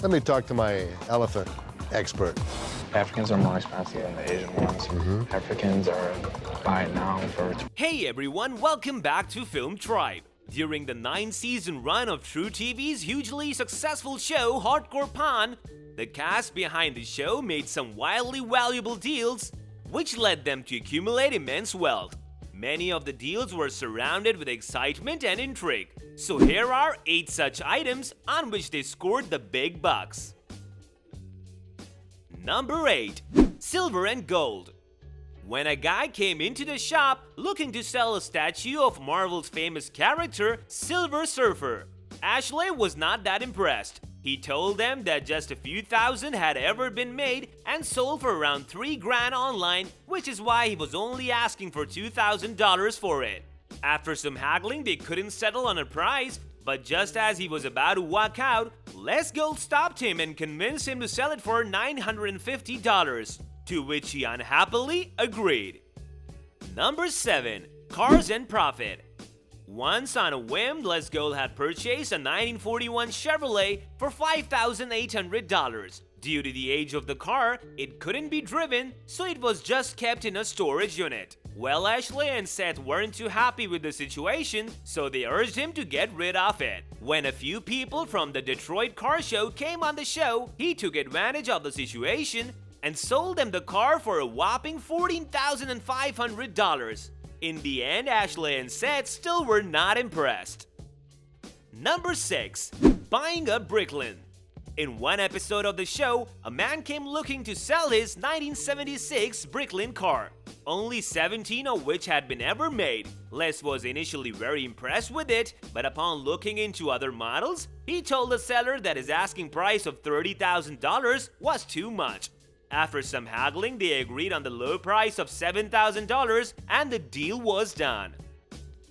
Let me talk to my elephant expert. Africans are more expensive than the Asian ones. Africans are buying now for Hey everyone, welcome back to Film Tribe. During the 9-season run of True TV's hugely successful show Hardcore Pawn, the cast behind the show made some wildly valuable deals, which led them to accumulate immense wealth. Many of the deals were surrounded with excitement and intrigue, so here are 8 such items on which they scored the big bucks. Number 8. Silver and Gold. When a guy came into the shop looking to sell a statue of Marvel's famous character, Silver Surfer, Ashley was not that impressed. He told them that just a few thousand had ever been made and sold for around $3,000 online, which is why he was only asking for $2,000 for it. After some haggling, they couldn't settle on a price, but just as he was about to walk out, Les Gold stopped him and convinced him to sell it for $950, to which he unhappily agreed. Number 7. Cars and Profit. Once on a whim, Les Gold had purchased a 1941 Chevrolet for $5,800. Due to the age of the car, it couldn't be driven, so it was just kept in a storage unit. Well, Ashley and Seth weren't too happy with the situation, so they urged him to get rid of it. When a few people from the Detroit Car Show came on the show, he took advantage of the situation and sold them the car for a whopping $14,500. In the end, Ashley and Seth still were not impressed. Number 6. Buying a Bricklin. In one episode of the show, a man came looking to sell his 1976 Bricklin car, only 17 of which had been ever made. Les was initially very impressed with it, but upon looking into other models, he told the seller that his asking price of $30,000 was too much. After some haggling, they agreed on the low price of $7,000 and the deal was done.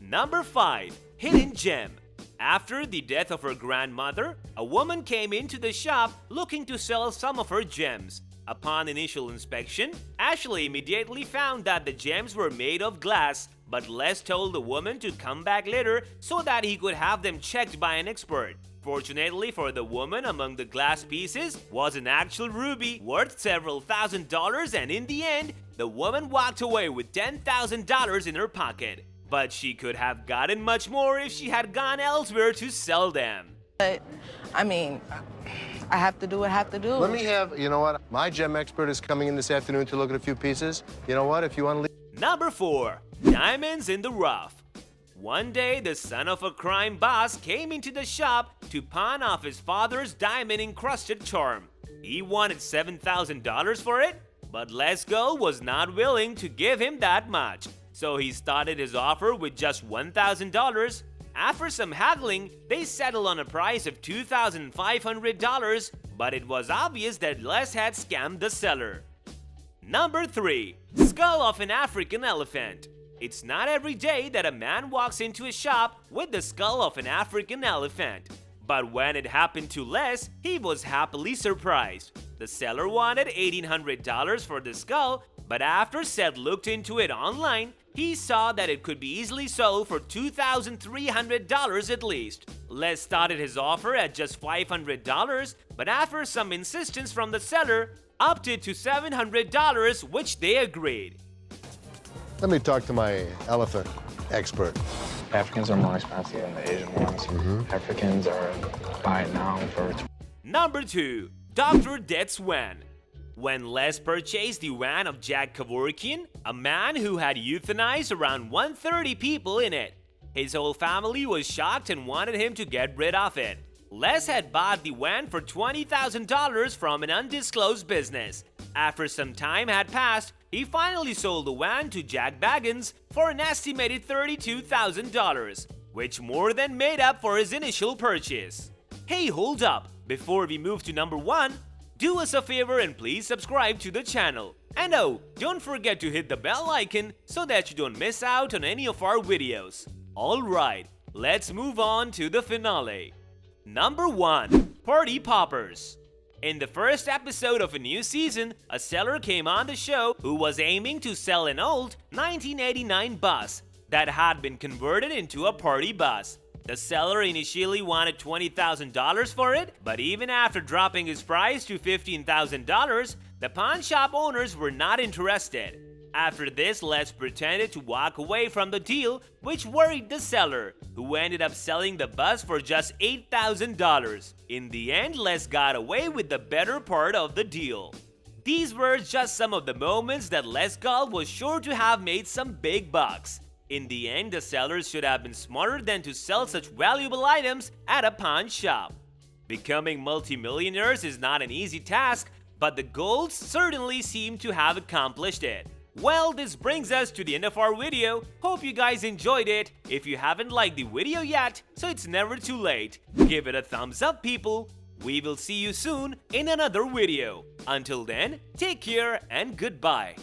Number 5. Hidden Gem. After the death of her grandmother, a woman came into the shop looking to sell some of her gems. Upon initial inspection, Ashley immediately found that the gems were made of glass, but Les told the woman to come back later so that he could have them checked by an expert. Fortunately for the woman, among the glass pieces was an actual ruby worth several $1,000s, and in the end, the woman walked away with $10,000 in her pocket. But she could have gotten much more if she had gone elsewhere to sell them. But, I mean, I have to do what I have to do. Let me have, you know what? My gem expert is coming in this afternoon to look at a few pieces. You know what? If you want to leave. Number 4. Diamonds in the Rough. One day, the son of a crime boss came into the shop to pawn off his father's diamond-encrusted charm. He wanted $7,000 for it, but Les Gold was not willing to give him that much. So he started his offer with just $1,000. After some haggling, they settled on a price of $2,500, but it was obvious that Les had scammed the seller. Number 3. Skull of an African Elephant. It's not every day that a man walks into a shop with the skull of an African elephant. But when it happened to Les, he was happily surprised. The seller wanted $1,800 for the skull, but after Seth looked into it online, he saw that it could be easily sold for $2,300 at least. Les started his offer at just $500, but after some insistence from the seller, upped it to $700, which they agreed. Let me talk to my elephant expert. Africans are more expensive than the Asian ones. Africans are buying now for Number 2. Dr. Death's Van. When Les purchased the van of Jack Kevorkian, a man who had euthanized around 130 people in it, his whole family was shocked and wanted him to get rid of it. Les had bought the van for $20,000 from an undisclosed business. After some time had passed, he finally sold the van to Jack Baggins for an estimated $32,000, which more than made up for his initial purchase. Hey, hold up! Before we move to number 1, do us a favor and please subscribe to the channel. And oh, don't forget to hit the bell icon so that you don't miss out on any of our videos. Alright, let's move on to the finale. Number 1. Party Poppers. In the first episode of a new season, a seller came on the show who was aiming to sell an old 1989 bus that had been converted into a party bus. The seller initially wanted $20,000 for it, but even after dropping his price to $15,000, the pawn shop owners were not interested. After this, Les pretended to walk away from the deal, which worried the seller, who ended up selling the bus for just $8,000. In the end, Les got away with the better part of the deal. These were just some of the moments that Les Gall was sure to have made some big bucks. In the end, the sellers should have been smarter than to sell such valuable items at a pawn shop. Becoming multimillionaires is not an easy task, but the Golds certainly seem to have accomplished it. Well, this brings us to the end of our video. Hope you guys enjoyed it. If you haven't liked the video yet, so it's never too late, give it a thumbs up, people. We will see you soon in another video. Until then, take care and goodbye.